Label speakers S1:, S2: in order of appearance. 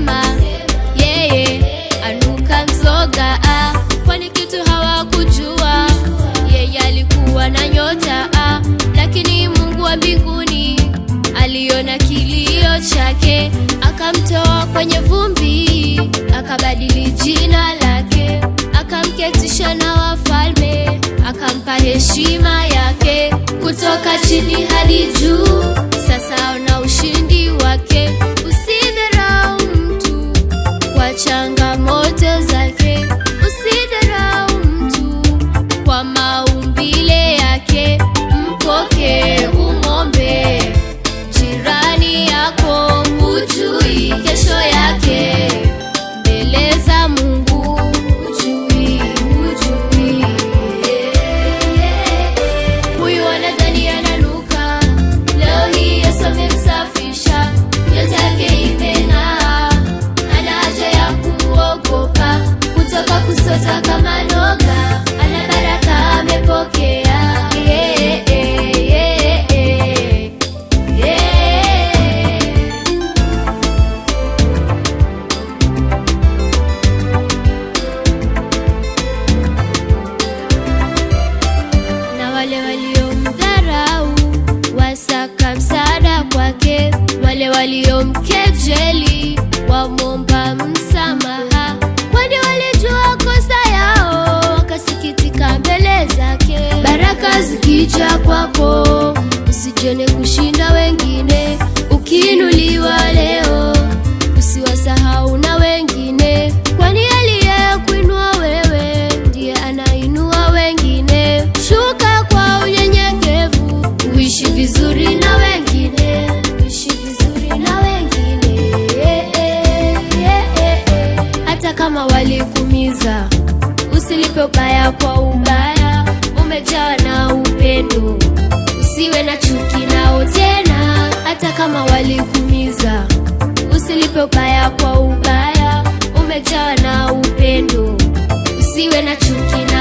S1: wakasema yeye anuka mzoga, kwani kitu hawakujua yeye alikuwa na nyota, lakini Mungu wa mbinguni aliona kilio chake, akamtoa kwenye vumbi, akabadili jina lake, akamketisha na wafalme, akampa heshima yake. Kutoka chini hadi juu, sasa ona ushindi wake. Usidharau mtu kwa changamoto zake, usidharau mtu kwa maumbile yake. Mpokee, umombe jirani yako, hujui kesho yake mbele za Mungu, hujui. Huyu anadhani ananuka, leo hii Yesu amemsafisha, nyota yake imeng'aa, hana haja ya kuogopa, kutoka kusota kama noga, ana baraka amepokea. Wale waliomdharau wasaka msaada kwake, wale waliomkejeli wamwomba msamaha, kwani walijua kosa yao, wakasikitika mbele zake. Baraka zikija kwako, usijione kushinda wengine. Ukiinuliwa leo, usiwasahau na wengine, kwani aliyekuinua wewe ndiye anainua wengine. Shuka kwa unyenyekevu, uishi vizuri na wengine, uishi vizuri na wengine. Hata kama walikuumiza, usilipe ubaya kwa ubaya, umejawa na upendo, usiwe na chuki nao tena. Hata kama walikuumiza, usilipe ubaya kwa ubaya, umejawa na upendo, usiwe na chuki nao.